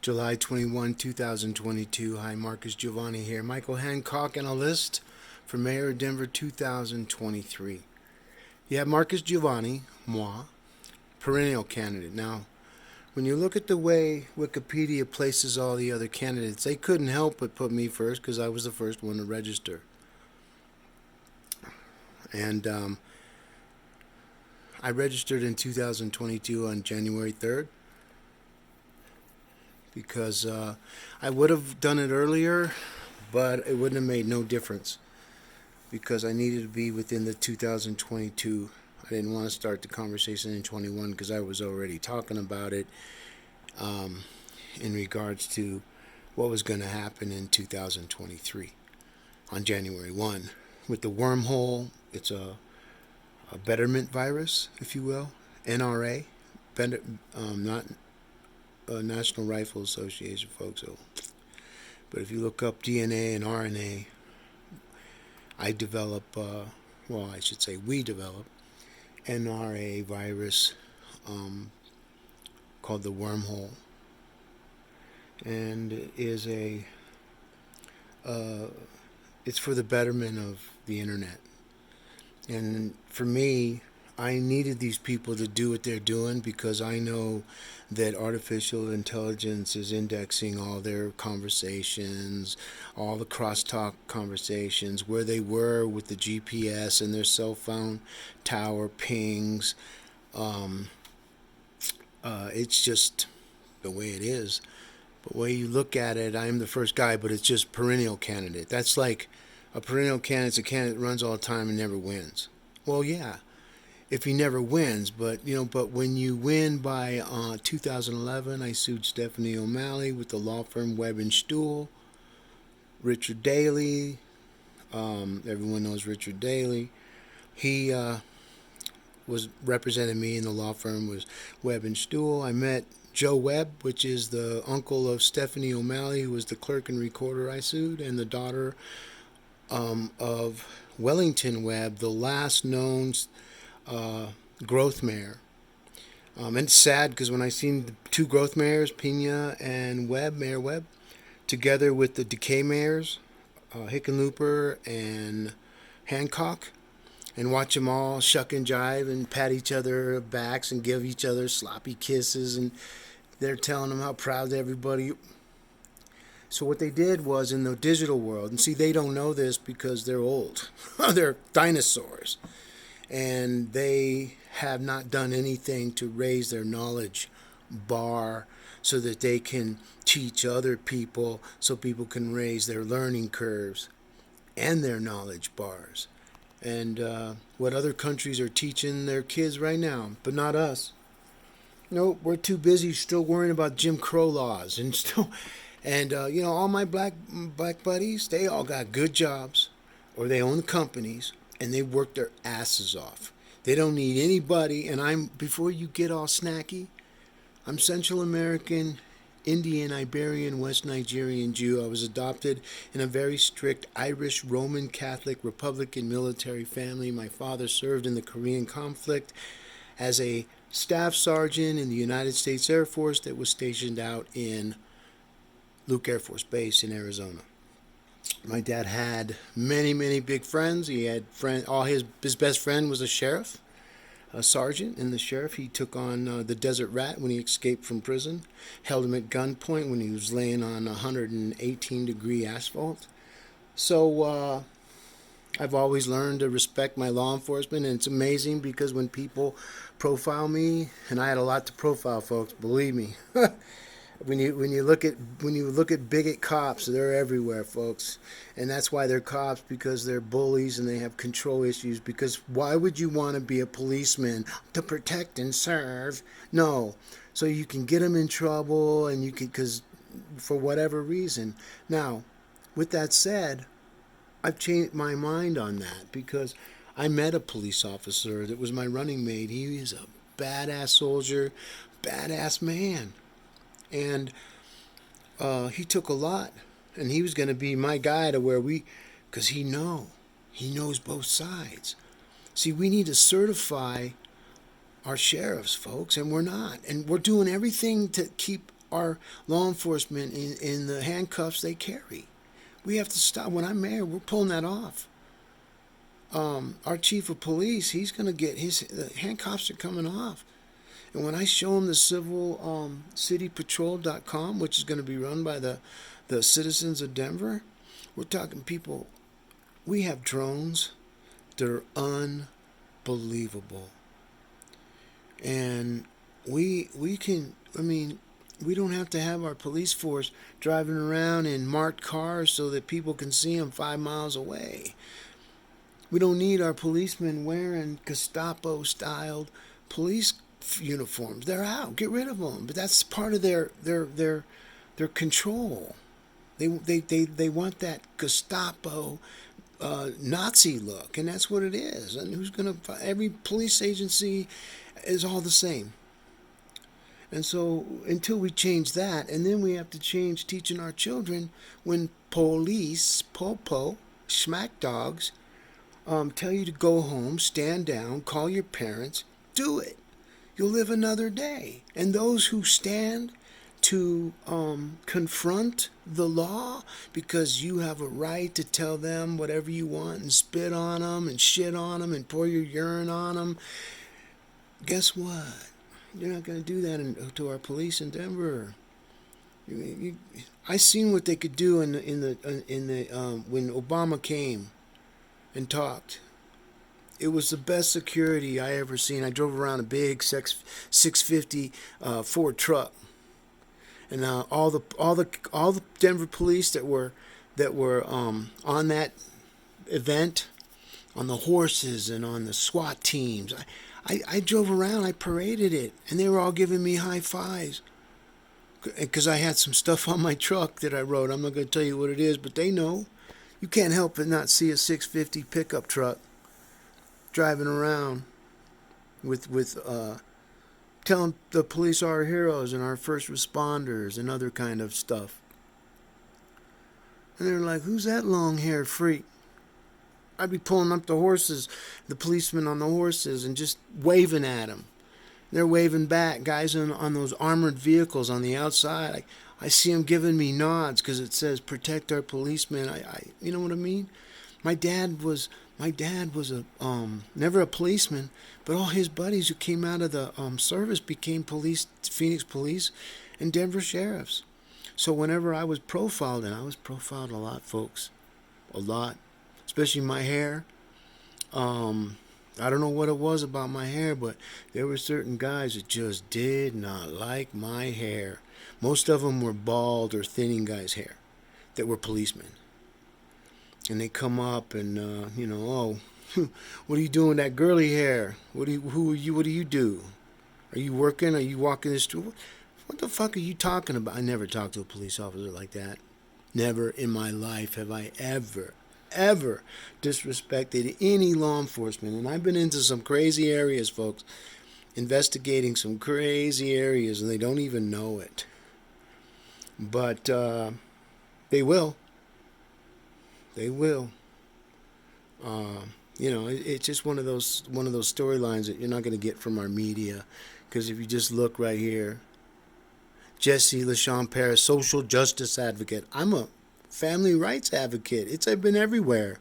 July 21, 2022. Hi, Marcus Giavanni here. Michael Hancock and a list for Mayor of Denver 2023. You have Marcus Giavanni, moi, perennial candidate. Now, when you look at the way Wikipedia places all the other candidates, they couldn't help but put me first because I was the first one to register. And I registered in 2022 on January 3rd. Because I would have done it earlier, but it wouldn't have made no difference because I needed to be within the 2022. I didn't want to start the conversation in 21 because I was already talking about it in regards to what was going to happen in 2023 on January 1 with the wormhole. It's a betterment virus, if you will, NRA, not National Rifle Association, folks. So, but if you look up DNA and RNA, I should say we develop NRA virus called the wormhole, and it is it's for the betterment of the internet. And for me, I needed these people to do what they're doing because I know that artificial intelligence is indexing all their conversations, all the crosstalk conversations, where they were with the GPS and their cell phone tower pings. It's just the way it is. But the way you look at it, I am the first guy, but it's just perennial candidate. That's like a perennial candidate's a candidate that runs all the time and never wins. Well, yeah. If he never wins, but when you win by 2011, I sued Stephanie O'Malley with the law firm Webb and Stuhl. Richard Daley, everyone knows Richard Daley. He was representing me in the law firm was Webb and Stuhl. I met Joe Webb, which is the uncle of Stephanie O'Malley, who was the clerk and recorder I sued, and the daughter of Wellington Webb, the last known growth mayor. And it's sad because when I seen the two growth mayors, Pena and Mayor Webb, together with the decay mayors, Hickenlooper and Hancock, and watch them all shuck and jive and pat each other backs and give each other sloppy kisses, and they're telling them how proud everybody. So what they did was in the digital world, and see, they don't know this because they're old. They're dinosaurs. And they have not done anything to raise their knowledge bar so that they can teach other people, so people can raise their learning curves and their knowledge bars. And what other countries are teaching their kids right now, but not us. No, we're too busy still worrying about Jim Crow laws and still, and all my black buddies, they all got good jobs, or they own companies. And they work their asses off. They don't need anybody. And before you get all snacky, I'm Central American, Indian, Iberian, West Nigerian Jew. I was adopted in a very strict Irish, Roman Catholic, Republican military family. My father served in the Korean conflict as a staff sergeant in the United States Air Force that was stationed out in Luke Air Force Base in Arizona. My dad had many, many big friends. He had his best friend was a sheriff, a sergeant in the sheriff. He took on the Desert Rat when he escaped from prison, held him at gunpoint when he was laying on 118-degree asphalt. So I've always learned to respect my law enforcement, and it's amazing because when people profile me, and I had a lot to profile, folks, believe me. When you look at bigot cops, they're everywhere, folks, and that's why they're cops, because they're bullies and they have control issues. Because why would you want to be a policeman? To protect and serve? No, so you can get them in trouble, and because for whatever reason. Now, with that said, I've changed my mind on that because I met a police officer that was my running mate. He is a badass soldier, badass man. And he took a lot, and he was going to be my guy to because he knows both sides. See, we need to certify our sheriffs, folks, and we're not. And we're doing everything to keep our law enforcement in the handcuffs they carry. We have to stop. When I'm mayor, we're pulling that off. Our chief of police, he's going to get the handcuffs are coming off. And when I show him the civil citypatrol.com, which is going to be run by the citizens of Denver, we're talking people. We have drones that are unbelievable. And we can, we don't have to have our police force driving around in marked cars so that people can see them 5 miles away. We don't need our policemen wearing Gestapo-styled police uniforms. They're out. Get rid of them. But that's part of their control. They want that Gestapo Nazi look, and that's what it is. And every police agency is all the same. And so until we change that, and then we have to change teaching our children when police, popo, smack dogs, tell you to go home, stand down, call your parents, do it. You'll live another day. And those who stand to confront the law because you have a right to tell them whatever you want and spit on them and shit on them and pour your urine on them, guess what? You're not going to do that to our police in Denver. I seen what they could do in the when Obama came and talked. It was the best security I ever seen. I drove around a big 650 Ford truck, and all the Denver police that were on that event, on the horses and on the SWAT teams. I drove around, I paraded it, and they were all giving me high fives. Because I had some stuff on my truck that I wrote. I'm not going to tell you what it is, but they know. You can't help but not see a 650 pickup truck driving around with telling the police our heroes and our first responders and other kind of stuff. And they're like, who's that long-haired freak? I'd be pulling up the horses, the policemen on the horses, and just waving at them. They're waving back. Guys on those armored vehicles on the outside, I see them giving me nods because it says protect our policemen. You know what I mean? My dad was a never a policeman, but all his buddies who came out of the service became Phoenix police and Denver sheriffs. So whenever I was profiled, and I was profiled a lot, folks, a lot. Especially my hair. I don't know what it was about my hair, but there were certain guys that just did not like my hair. Most of them were bald or thinning guys' hair that were policemen. And they come up and, oh, what are you doing with that girly hair? What do you do? Are you working? Are you walking the street? What the fuck are you talking about? I never talked to a police officer like that. Never in my life have I ever disrespected any law enforcement. And I've been into some crazy areas, folks, investigating some crazy areas, and they don't even know it. But they will. They will. It's just one of those storylines that you're not going to get from our media. Because if you just look right here, Jesse LaShawn Paris, social justice advocate. I'm a family rights advocate. I've been everywhere.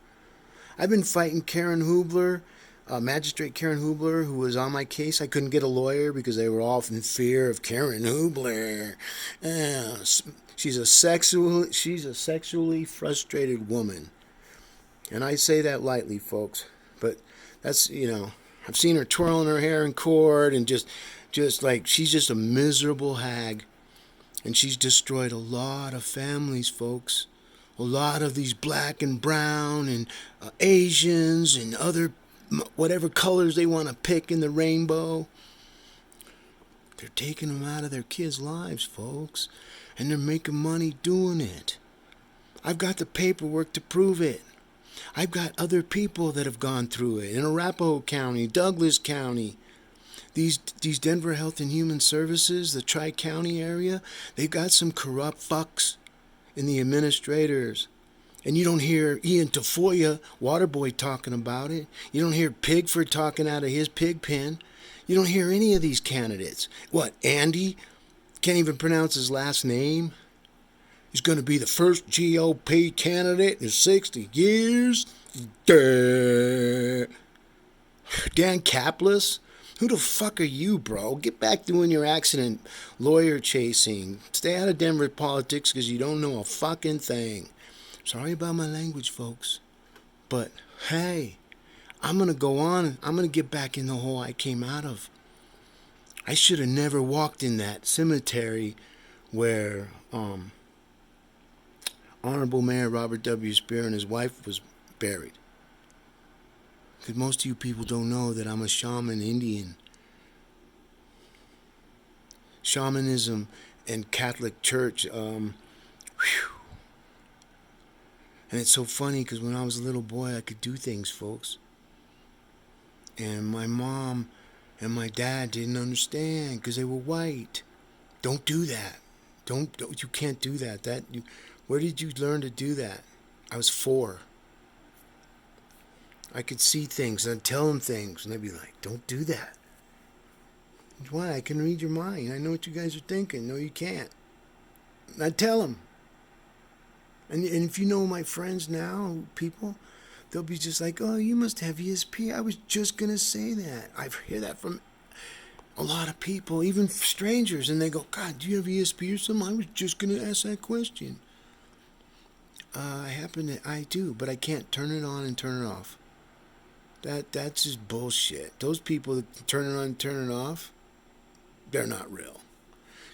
I've been fighting Karen Hubler, Magistrate Karen Hubler, who was on my case. I couldn't get a lawyer because they were all in fear of Karen Hubler. She's a sexually frustrated woman. And I say that lightly, folks. But that's, I've seen her twirling her hair in court and just like she's just a miserable hag. And she's destroyed a lot of families, folks. A lot of these black and brown and Asians and other whatever colors they want to pick in the rainbow. They're taking them out of their kids' lives, folks. And they're making money doing it. I've got the paperwork to prove it. I've got other people that have gone through it in Arapahoe County, Douglas County. These Denver Health and Human Services, the Tri-County area, they've got some corrupt fucks in the administrators. And you don't hear Ian Tafoya, Waterboy, talking about it. You don't hear Pigford talking out of his pig pen. You don't hear any of these candidates. What, Andy Can't even pronounce his last name. He's going to be the first GOP candidate in 60 years. Duh. Dan Caplis? Who the fuck are you, bro? Get back doing your accident lawyer chasing. Stay out of Denver politics because you don't know a fucking thing. Sorry about my language, folks. But, hey, I'm going to go on. I'm going to get back in the hole I came out of. I should have never walked in that cemetery where Honorable Mayor Robert W. Spear and his wife was buried. Because most of you people don't know that I'm a shaman Indian. Shamanism and Catholic Church, and it's so funny because when I was a little boy, I could do things, folks. And my mom and my dad didn't understand because they were white. Don't do that. Don't you can't do that. Where did you learn to do that? I was 4. I could see things and I'd tell them things and they'd be like, don't do that. Why? I can read your mind. I know what you guys are thinking. No, you can't. And I'd tell them. And if you know my friends now, people, they'll be just like, oh, you must have ESP. I was just going to say that. I hear that from a lot of people, even strangers, and they go, God, do you have ESP or something? I was just going to ask that question. I do, but I can't turn it on and turn it off. That's just bullshit. Those people that turn it on and turn it off, they're not real.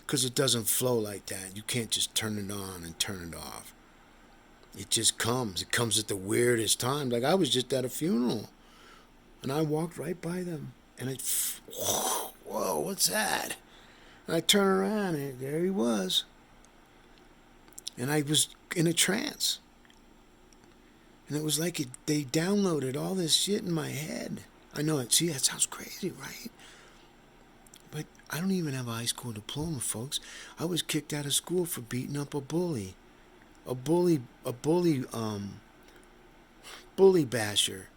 Because it doesn't flow like that. You can't just turn it on and turn it off. It just comes. It comes at the weirdest times. Like I was just at a funeral. And I walked right by them. And whoa, what's that? And I turn around and there he was. And I was in a trance. And it was like they downloaded all this shit in my head. I know it. See, that sounds crazy, right? But I don't even have a high school diploma, folks. I was kicked out of school for beating up a bully. A bully basher.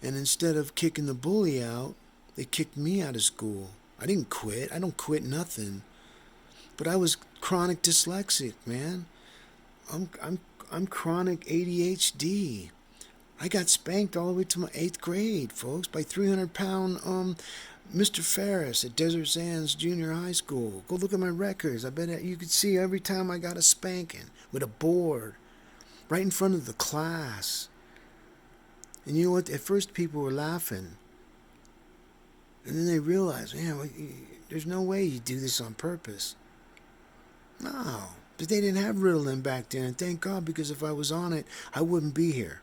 And instead of kicking the bully out, they kicked me out of school. I didn't quit. I don't quit nothing. But I was chronic dyslexic, man. I'm chronic ADHD. I got spanked all the way to my 8th grade, folks, by 300-pound Mr. Ferris at Desert Sands Junior High School. Go look at my records. I bet you could see every time I got a spanking with a board right in front of the class. And you know what? At first people were laughing. And then they realized, man, there's no way you do this on purpose. No. But they didn't have Ritalin back then, and thank God, because if I was on it, I wouldn't be here.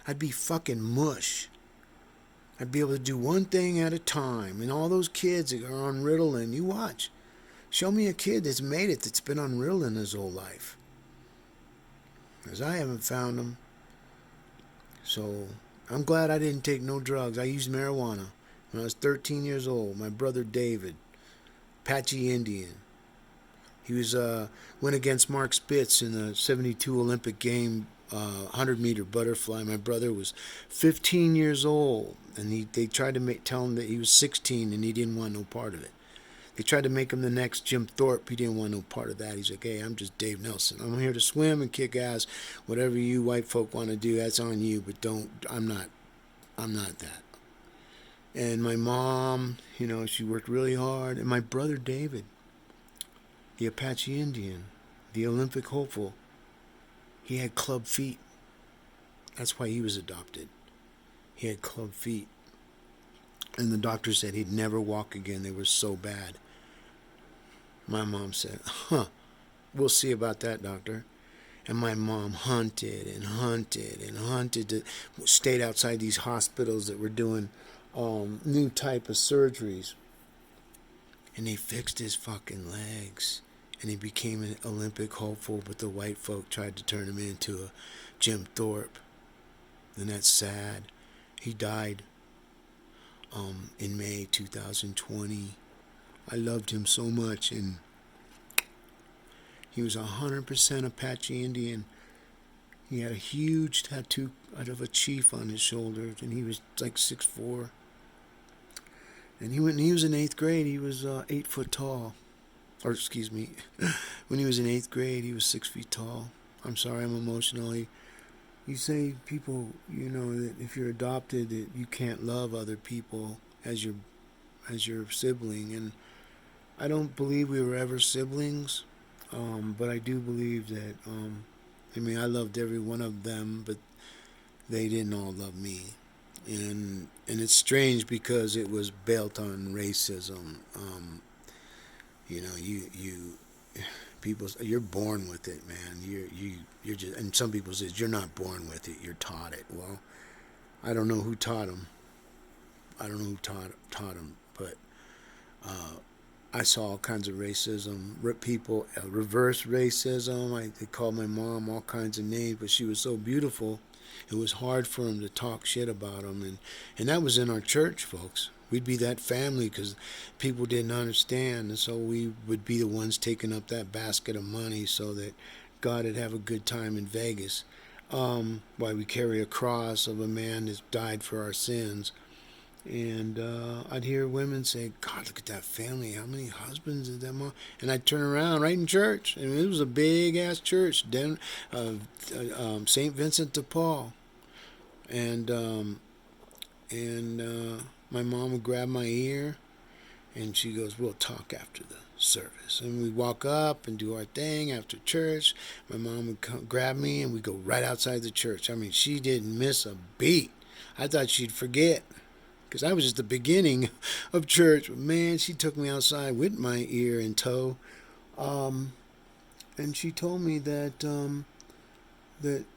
I'd be fucking mush. I'd be able to do one thing at a time. And all those kids that are on Ritalin, you watch. Show me a kid that's made it that's been on Ritalin his whole life. Because I haven't found them. So, I'm glad I didn't take no drugs. I used marijuana when I was 13 years old. My brother David, Apache Indian. He was went against Mark Spitz in the 72 Olympic game 100-meter butterfly. My brother was 15 years old, and they tried to tell him that he was 16, and he didn't want no part of it. They tried to make him the next Jim Thorpe. He didn't want no part of that. He's like, hey, I'm just Dave Nelson. I'm here to swim and kick ass. Whatever you white folk want to do, that's on you, but I'm not that. And my mom, she worked really hard. And my brother David, the Apache Indian, the Olympic hopeful, he had club feet. That's why he was adopted. He had club feet. And the doctor said he'd never walk again. They were so bad. My mom said, we'll see about that, doctor. And my mom hunted and hunted and hunted. Stayed outside these hospitals that were doing new type of surgeries. And they fixed his fucking legs. And he became an Olympic hopeful, but the white folk tried to turn him into a Jim Thorpe. And that's sad. He died in May 2020. I loved him so much, and he was 100% Apache Indian. He had a huge tattoo of a chief on his shoulders, and he was like 6'4". And when he was in 8th grade, he was 8 foot tall. or excuse me, when he was in 8th grade, he was 6 feet tall. I'm sorry, I'm emotional. You say people, that if you're adopted, that you can't love other people as your sibling, and I don't believe we were ever siblings, but I do believe that. I loved every one of them, but they didn't all love me, and it's strange because it was built on racism. You people, you're born with it, man. You're just, and some people say you're not born with it, you're taught it. Well, I don't know who taught them. I don't know who taught them, but I saw all kinds of racism. People, reverse racism. They called my mom all kinds of names, but she was so beautiful. It was hard for them to talk shit about them, and that was in our church, folks. We'd be that family because people didn't understand, and so we would be the ones taking up that basket of money so that God would have a good time in Vegas. Why we carry a cross of a man that's died for our sins. And I'd hear women say, God, look at that family. How many husbands is that mom? And I'd turn around right in church. And it was a big-ass church, St. Vincent de Paul. And my mom would grab my ear, and she goes, we'll talk after the service. And we'd walk up and do our thing after church. My mom would grab me, and we'd go right outside the church. She didn't miss a beat. I thought she'd forget, because I was just the beginning of church. But man, she took me outside with my ear in tow. And she told me that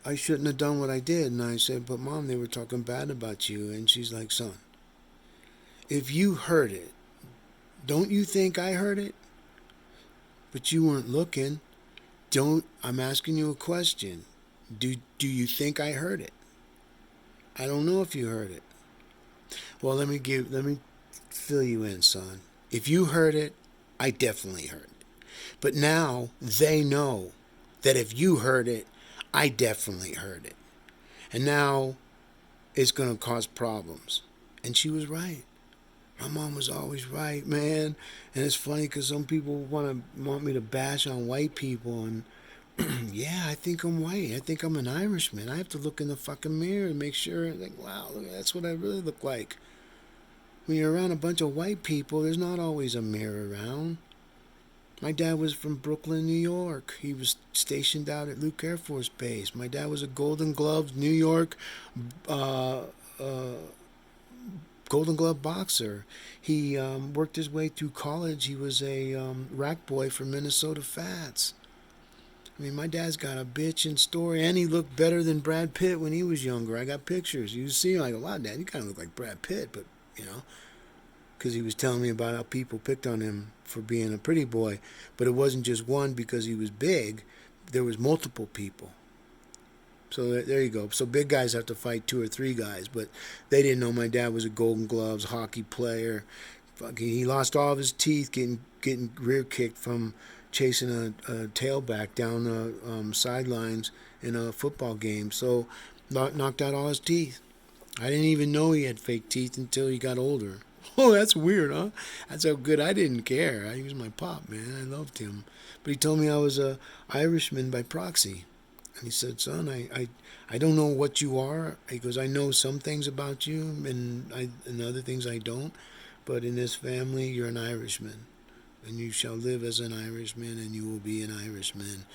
I shouldn't have done what I did. And I said, but Mom, they were talking bad about you. And she's like, son, if you heard it, don't you think I heard it? But you weren't looking. I'm asking you a question. Do you think I heard it? I don't know if you heard it. Well, let me fill you in, son. If you heard it, I definitely heard it. But now they know that if you heard it, I definitely heard it. And now it's going to cause problems. And she was right. My mom was always right, man. And it's funny because some people want me to bash on white people. And yeah, I think I'm white. I think I'm an Irishman. I have to look in the fucking mirror and make sure, like, wow, that's what I really look like. When you're around a bunch of white people, there's not always a mirror around. My dad was from Brooklyn, New York. He was stationed out at Luke Air Force Base. My dad was a Golden Gloves, New York, Golden Glove boxer. He worked his way through college. He was a rack boy for Minnesota Fats. My dad's got a bitchin' story, and he looked better than Brad Pitt when he was younger. I got pictures. You see him, I go, wow, Dad, you kind of look like Brad Pitt, but, because he was telling me about how people picked on him for being a pretty boy. But it wasn't just one because he was big. There was multiple people. So there you go. So big guys have to fight 2 or 3 guys, but they didn't know my dad was a Golden Gloves hockey player. He lost all of his teeth getting rear kicked from chasing a tailback down the sidelines in a football game. So knocked out all his teeth. I didn't even know he had fake teeth until he got older. Oh, that's weird, huh? That's how good. I didn't care. He was my pop, man. I loved him. But he told me I was a Irishman by proxy. And he said, son, I don't know what you are. He goes, I know some things about you and other things I don't. But in this family, you're an Irishman. And you shall live as an Irishman, and you will be an Irishman.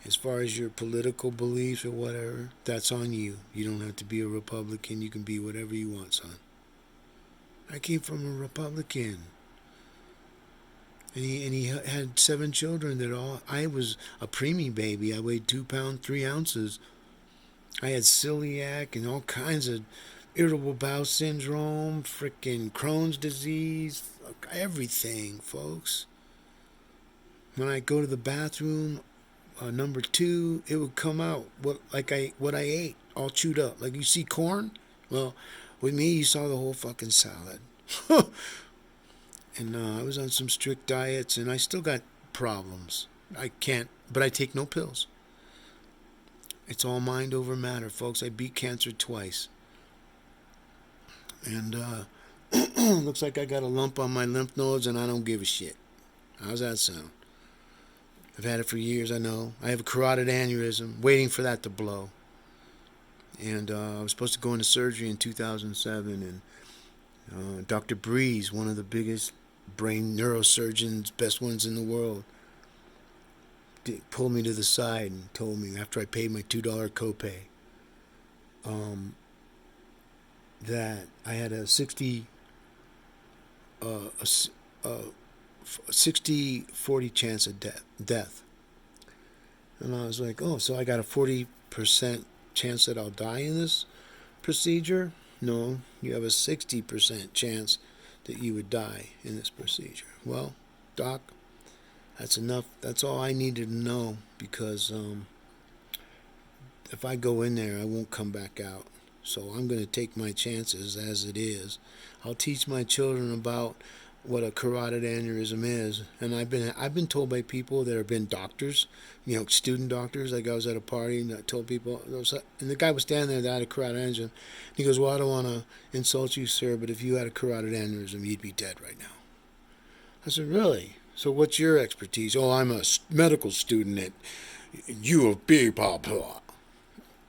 As far as your political beliefs or whatever, that's on you. You don't have to be a Republican. You can be whatever you want, son. I came from a Republican. And he had 7 children I was a preemie baby. I weighed 2 pounds, 3 ounces. I had celiac and all kinds of irritable bowel syndrome, freaking Crohn's disease, everything, folks. When I go to the bathroom, number 2, it would come out what I ate, all chewed up. Like you see corn? Well, with me, you saw the whole fucking salad. And I was on some strict diets, and I still got problems. But I take no pills. It's all mind over matter, folks. I beat cancer twice. And looks like I got a lump on my lymph nodes, and I don't give a shit. How's that sound? I've had it for years, I know. I have a carotid aneurysm, waiting for that to blow. And I was supposed to go into surgery in 2007, and Dr. Breeze, one of the biggest brain neurosurgeons, best ones in the world, pulled me to the side and told me, after I paid my $2 copay, that I had a 60-40 chance of death. And I was like, oh, so I got a 40% chance that I'll die in this procedure? No, you have a 60% chance that you would die in this procedure. Well, doc, that's enough. That's all I needed to know, because if I go in there, I won't come back out. So I'm going to take my chances as it is. I'll teach my children about what a carotid aneurysm is, and I've been told by people that have been doctors, student doctors. Like, I was at a party and I told people, and the guy was standing there that had a carotid aneurysm. And he goes, "Well, I don't want to insult you, sir, but if you had a carotid aneurysm, you'd be dead right now." I said, "Really? So what's your expertise?" "Oh, I'm a medical student at U of B, blah, blah."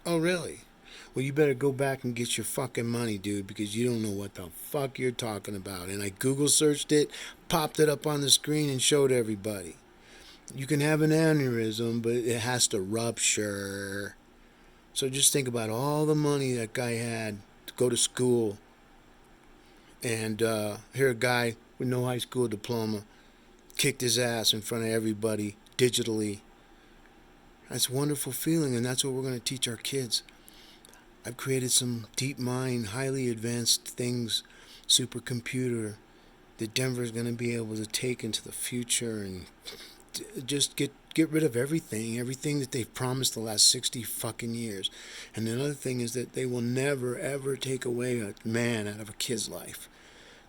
"Oh, really? Well, you better go back and get your fucking money, dude, because you don't know what the fuck you're talking about." And I Google searched it, popped it up on the screen, and showed everybody. You can have an aneurysm, but it has to rupture. So just think about all the money that guy had to go to school, and here a guy with no high school diploma kicked his ass in front of everybody digitally. That's a wonderful feeling, and that's what we're going to teach our kids. I've created some deep mind, highly advanced things, supercomputer, that Denver is going to be able to take into the future and just get rid of everything that they've promised the last 60 fucking years. And another thing is that they will never, ever take away a man out of a kid's life.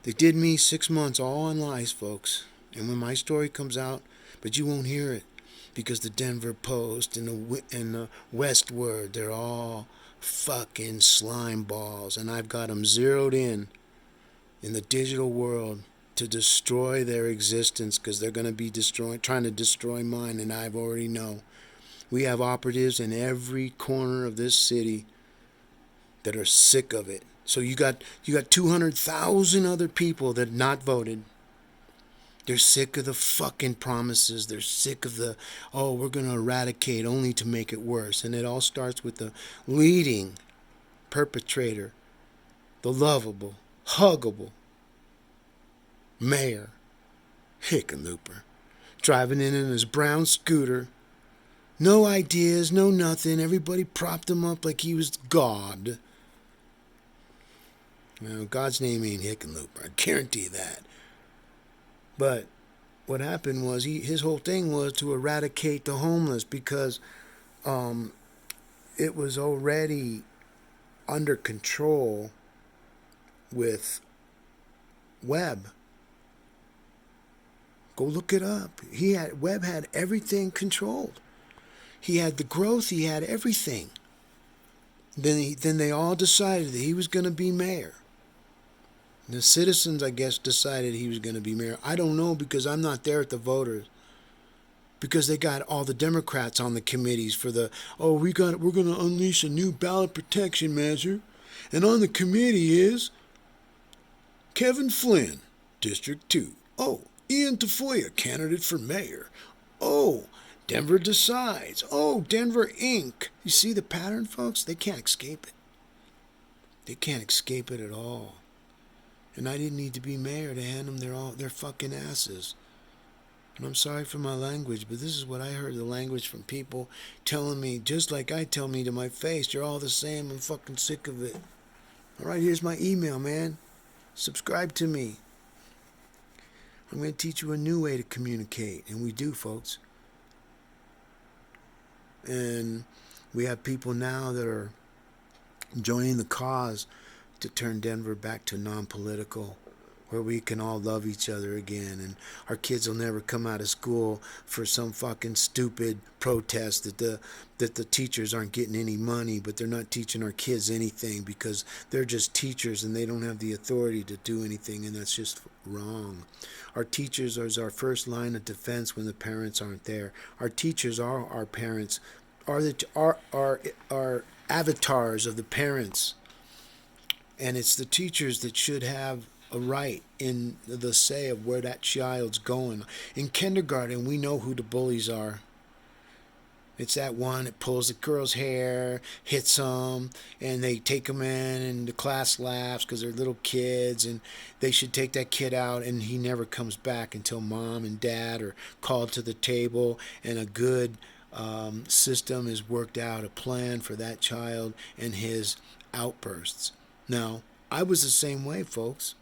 They did me 6 months all on lies, folks. And when my story comes out, but you won't hear it, because the Denver Post and the Westward, they're all fucking slime balls, and I've got them zeroed in the digital world to destroy their existence, because they're going to be trying to destroy mine, and I already know. We have operatives in every corner of this city that are sick of it. So you got 200,000 other people that not voted. They're sick of the fucking promises. They're sick of the, oh, we're going to eradicate only to make it worse. And it all starts with the leading perpetrator, the lovable, huggable mayor, Hickenlooper, driving in his brown scooter. No ideas, no nothing. Everybody propped him up like he was God. Now, God's name ain't Hickenlooper. I guarantee that. But what happened was his whole thing was to eradicate the homeless, because it was already under control with Webb. Go look it up. Webb had everything controlled. He had the growth. He had everything. Then they all decided that he was going to be mayor. The citizens, I guess, decided he was going to be mayor. I don't know, because I'm not there at the voters. Because they got all the Democrats on the committees for we're going to unleash a new ballot protection measure. And on the committee is Kevin Flynn, District 2. Oh, Ian Tafoya, candidate for mayor. Oh, Denver decides. Oh, Denver Inc. You see the pattern, folks? They can't escape it. They can't escape it at all. And I didn't need to be mayor to hand them their fucking asses. And I'm sorry for my language, but this is what I heard, the language from people telling me, just like I tell me to my face, you're all the same, I'm fucking sick of it. All right, here's my email, man. Subscribe to me. I'm going to teach you a new way to communicate, and we do, folks. And we have people now that are joining the cause to turn Denver back to non-political where we can all love each other again, and our kids will never come out of school for some fucking stupid protest that the teachers aren't getting any money, but they're not teaching our kids anything because they're just teachers and they don't have the authority to do anything, and that's just wrong. Our teachers are our first line of defense when the parents aren't there. Our teachers are our parents, are avatars of the parents, and it's the teachers that should have a right in the say of where that child's going. In kindergarten, we know who the bullies are. It's that one that pulls the girl's hair, hits them, and they take them in, and the class laughs because they're little kids, and they should take that kid out, and he never comes back until mom and dad are called to the table, and a good system is worked out, a plan for that child and his outbursts. Now, I was the same way, folks.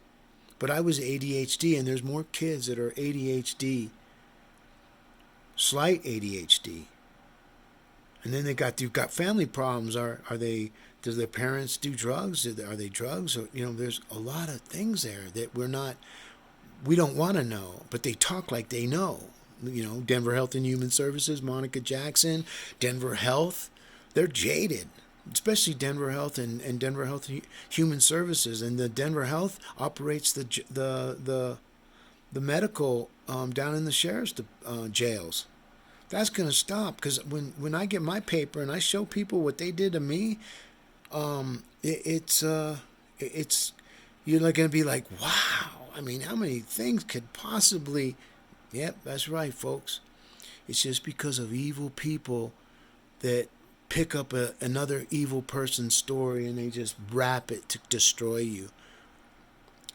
But I was ADHD, and there's more kids that are ADHD, slight ADHD. And then you've got family problems. Does their parents do drugs? Are they drugs? Or, there's a lot of things there that we don't want to know, but they talk like they know. Denver Health and Human Services, Monica Jackson, Denver Health, they're jaded. Especially Denver Health and Denver Health Human Services, and the Denver Health operates the medical down in the sheriff's jails. That's going to stop, because when I get my paper and I show people what they did to me, it's you're going to be like, wow. I mean, how many things could possibly? Yep, that's right, folks. It's just because of evil people that pick up another evil person's story and they just wrap it to destroy you.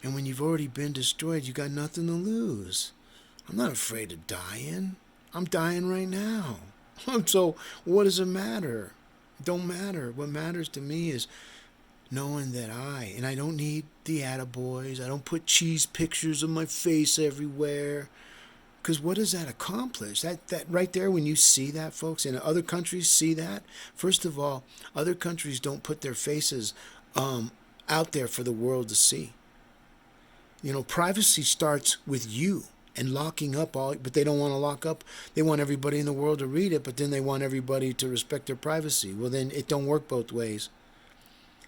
And when you've already been destroyed, you got nothing to lose. I'm not afraid of dying. I'm dying right now. So what does it matter? It don't matter. What matters to me is knowing that and I don't need the attaboys. I don't put cheese pictures of my face everywhere. Because what does that accomplish? That right there, when you see that, folks, and other countries see that, first of all, other countries don't put their faces out there for the world to see. Privacy starts with you and locking up but they don't want to lock up. They want everybody in the world to read it, but then they want everybody to respect their privacy. Well, then it don't work both ways.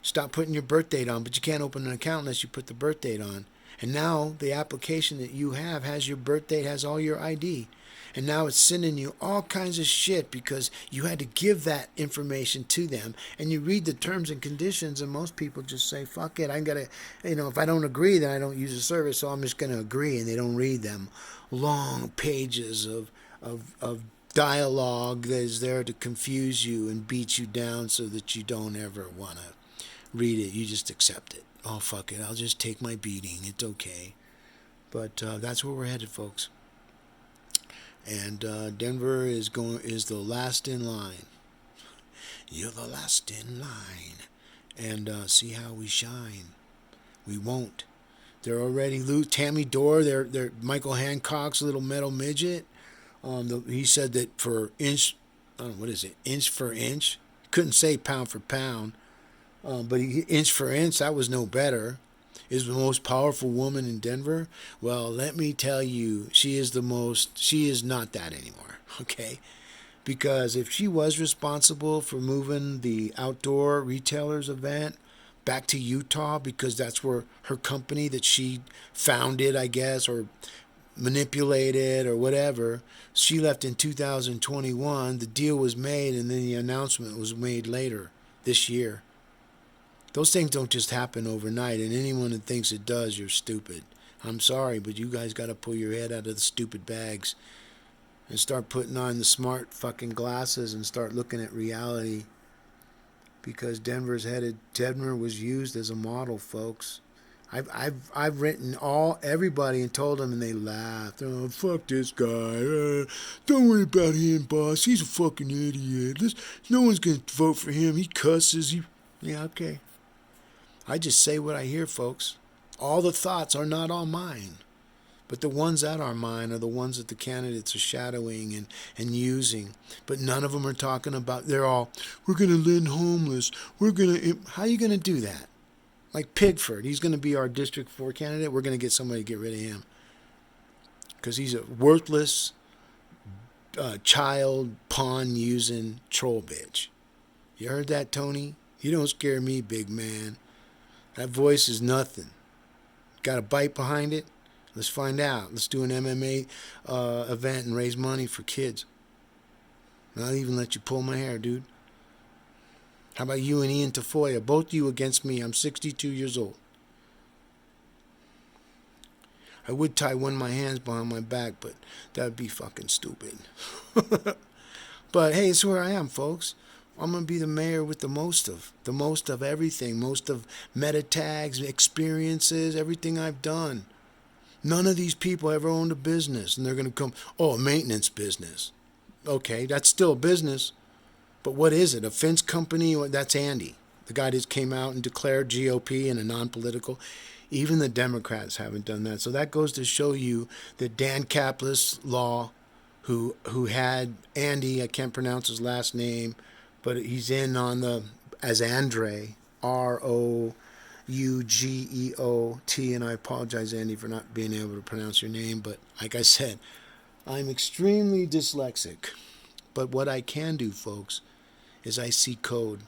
Stop putting your birth date on, but you can't open an account unless you put the birth date on. And now the application that you have has your birth date, has all your ID. And now it's sending you all kinds of shit because you had to give that information to them. And you read the terms and conditions, and most people just say, fuck it, I got to, if I don't agree, then I don't use the service, so I'm just going to agree. And they don't read them. Long pages of dialogue that is there to confuse you and beat you down so that you don't ever want to read it. You just accept it. Oh, fuck it, I'll just take my beating. It's okay. But that's where we're headed, folks. And Denver is the last in line. You're the last in line. And see how we shine. We won't. They're already Tammy Dorr, they're Michael Hancock's little metal midget. He said that for inch for inch. Couldn't say pound for pound. But inch for inch, that was no better. Is the most powerful woman in Denver? Well, let me tell you, she is not that anymore, okay? Because if she was responsible for moving the outdoor retailers event back to Utah, because that's where her company that she founded, I guess, or manipulated or whatever, she left in 2021, the deal was made, and then the announcement was made later this year. Those things don't just happen overnight, and anyone that thinks it does, you're stupid. I'm sorry, but you guys got to pull your head out of the stupid bags and start putting on the smart fucking glasses and start looking at reality. Because Denver was used as a model, folks. I've written everybody and told them, and they laughed. Oh, fuck this guy. Don't worry about him, boss. He's a fucking idiot. No one's gonna vote for him. He cusses. Yeah, okay. I just say what I hear, folks. All the thoughts are not all mine. But the ones that are mine are the ones that the candidates are shadowing and using. But none of them are talking about, we're going to lend homeless. How are you going to do that? Like Pigford, he's going to be our District 4 candidate. We're going to get somebody to get rid of him because he's a worthless, child pawn using troll bitch. You heard that, Tony? You don't scare me, big man. That voice is nothing. Got a bite behind it? Let's find out. Let's do an MMA event and raise money for kids. I'll even let you pull my hair, dude. How about you and Ian Tafoya? Both you against me. I'm 62 years old. I would tie one of my hands behind my back, but that would be fucking stupid. But hey, it's where I am, folks. I'm going to be the mayor with the most of everything, most of meta tags, experiences, everything I've done. None of these people ever owned a business, and they're going to come, a maintenance business. Okay, that's still a business, but what is it? A fence company? That's Andy, the guy that came out and declared GOP in a non-political. Even the Democrats haven't done that. So that goes to show you that Dan Caplis Law, who had Andy, I can't pronounce his last name, but he's in on as Andre, Rougeot, and I apologize, Andy, for not being able to pronounce your name, but like I said, I'm extremely dyslexic. But what I can do, folks, is I see code.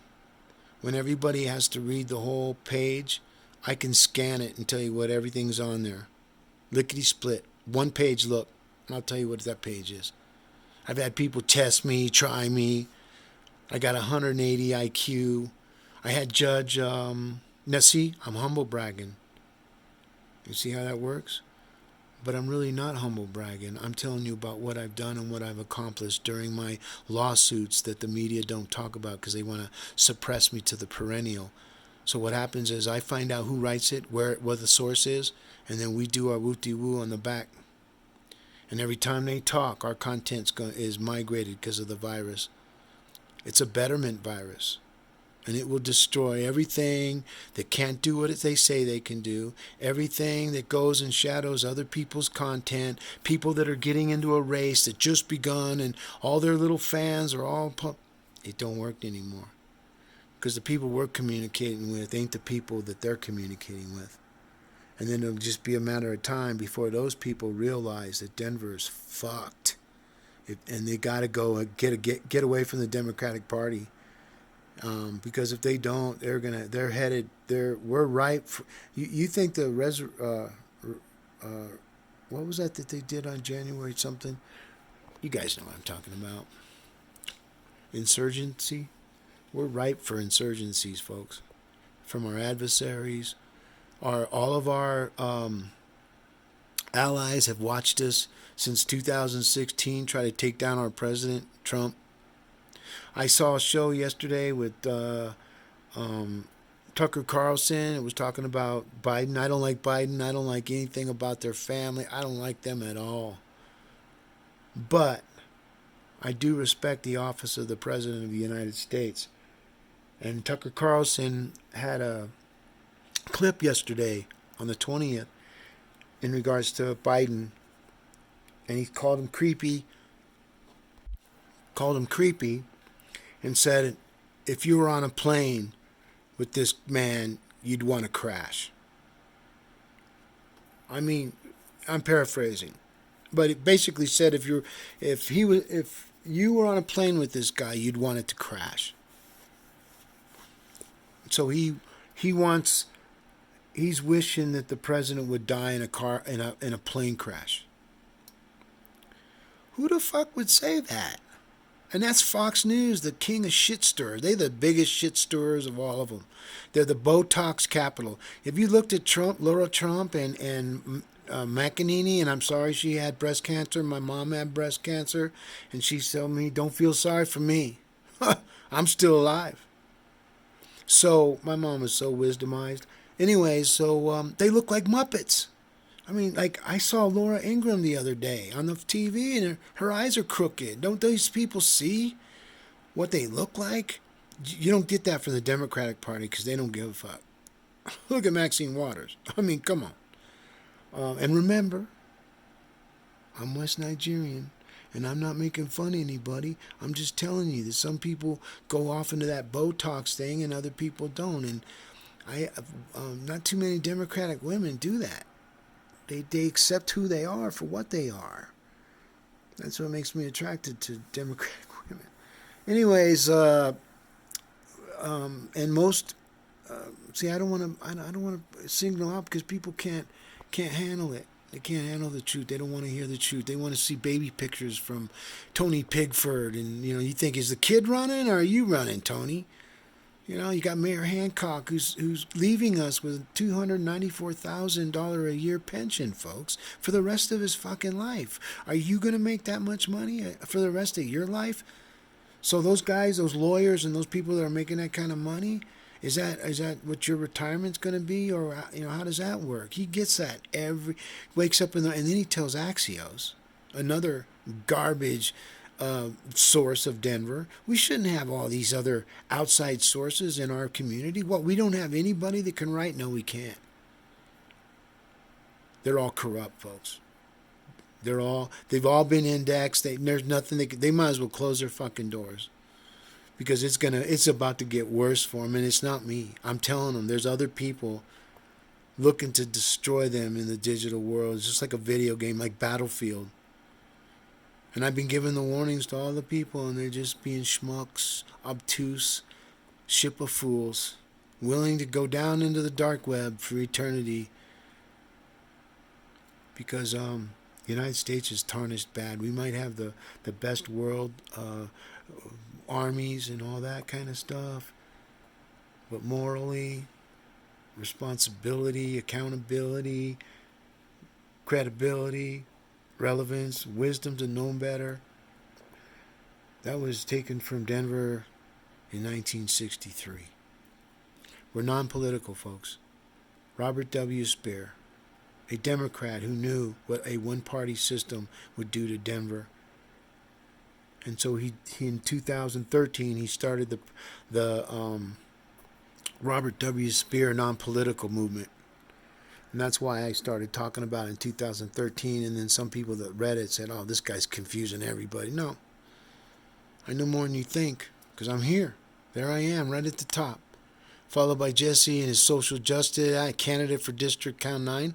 When everybody has to read the whole page, I can scan it and tell you what everything's on there. Lickety split. One page, look, and I'll tell you what that page is. I've had people test me, try me. I got 180 IQ. I had Judge, now see, I'm humble bragging. You see how that works? But I'm really not humble bragging. I'm telling you about what I've done and what I've accomplished during my lawsuits that the media don't talk about because they want to suppress me to the perennial. So what happens is I find out who writes it, what the source is, and then we do our woo-de-woo on the back. And every time they talk, our content is migrated because of the virus. It's a betterment virus. And it will destroy everything that can't do what they say they can do, everything that goes and shadows other people's content, people that are getting into a race that just begun and all their little fans are all it don't work anymore. Because the people we're communicating with ain't the people that they're communicating with. And then it'll just be a matter of time before those people realize that Denver is fucked. And they got to go get away from the Democratic Party. Because if they don't, they're headed. We're ripe. You think the what was that they did on January something? You guys know what I'm talking about. Insurgency. We're ripe for insurgencies, folks, from our adversaries. All of our allies have watched us since 2016 try to take down our president, Trump. I saw a show yesterday with Tucker Carlson. It was talking about Biden. I don't like Biden. I don't like anything about their family. I don't like them at all. But I do respect the office of the President of the United States. And Tucker Carlson had a clip yesterday on the 20th in regards to Biden. And he called him creepy. And said, if you were on a plane with this man, you'd want to crash. I mean, I'm paraphrasing, but it basically said if you were on a plane with this guy, you'd want it to crash. So he's wishing that the president would die in a plane crash. Who the fuck would say that? And that's Fox News, the king of shit stirrers. They're the biggest shit stirrers of all of them. They're the Botox capital. If you looked at Laura Trump and McEnany, and I'm sorry she had breast cancer. My mom had breast cancer, and she told me, don't feel sorry for me. I'm still alive. So my mom was so wisdomized. Anyways, so they look like Muppets. I mean, like, I saw Laura Ingraham the other day on the TV, and her eyes are crooked. Don't these people see what they look like? You don't get that from the Democratic Party because they don't give a fuck. Look at Maxine Waters. I mean, come on. And remember, I'm West Nigerian, and I'm not making fun of anybody. I'm just telling you that some people go off into that Botox thing and other people don't. And I Not too many Democratic women do that. They accept who they are for what they are. That's what makes me attracted to Democratic women. Anyways, and most see, I don't want to. I don't want to signal out because people can't handle it. They can't handle the truth. They don't want to hear the truth. They want to see baby pictures from Tony Pigford, and you think, is the kid running or are you running, Tony? You got Mayor Hancock who's leaving us with $294,000 a year pension, folks, for the rest of his fucking life. Are you gonna make that much money for the rest of your life? So those guys, those lawyers, and those people that are making that kind of money, is that what your retirement's going to be, or how does that work? He gets that wakes up and then he tells Axios, another garbage source of Denver, we shouldn't have all these other outside sources in our community. What, we don't have anybody that can write? No, we can't. They're all corrupt, folks. They've all been indexed. There's nothing they might as well close their fucking doors, because it's about to get worse for them. And it's not me. I'm telling them there's other people looking to destroy them in the digital world. It's just like a video game, like Battlefield. And I've been giving the warnings to all the people, and they're just being schmucks, obtuse, ship of fools, willing to go down into the dark web for eternity, because the United States is tarnished bad. We might have the best world armies and all that kind of stuff, but morally, responsibility, accountability, credibility, relevance, wisdom to know better, that was taken from Denver in 1963. We're non-political, folks. Robert W. Speer, a Democrat who knew what a one-party system would do to Denver. And so he in 2013, he started the Robert W. Speer non-political movement. And that's why I started talking about it in 2013. And then some people that read it said, oh, this guy's confusing everybody. No, I know more than you think, because I'm here. There I am, right at the top. Followed by Jesse and his social justice candidate for District Count 9.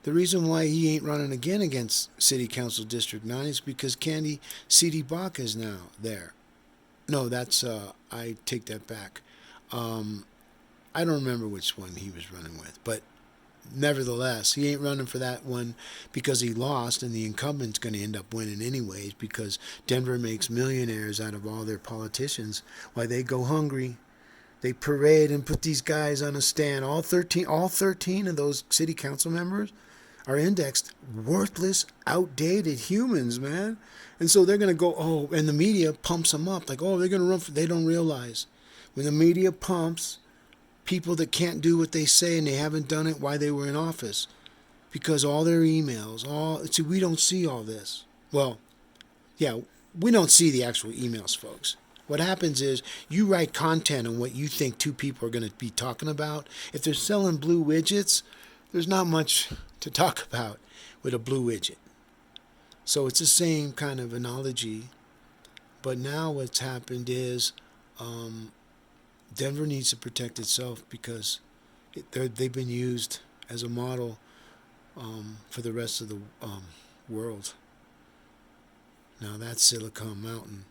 The reason why he ain't running again against City Council District 9 is because Candy C.D. Baca is now there. No, that's, I take that back. I don't remember which one he was running with, but nevertheless, he ain't running for that one because he lost, and the incumbent's going to end up winning anyways, because Denver makes millionaires out of all their politicians. Why, they go hungry. They parade and put these guys on a stand. All 13 of those city council members are indexed worthless, outdated humans, man. And so they're going to go, oh, and the media pumps them up. Like, oh, they're going to run for, they don't realize. When the media pumps people that can't do what they say, and they haven't done it while they were in office, because all their emails, see, we don't see all this. Well, yeah, we don't see the actual emails, folks. What happens is you write content on what you think two people are going to be talking about. If they're selling blue widgets, there's not much to talk about with a blue widget. So it's the same kind of analogy. But now what's happened is Denver needs to protect itself, because they've been used as a model for the rest of the world. Now that's Silicon Mountain.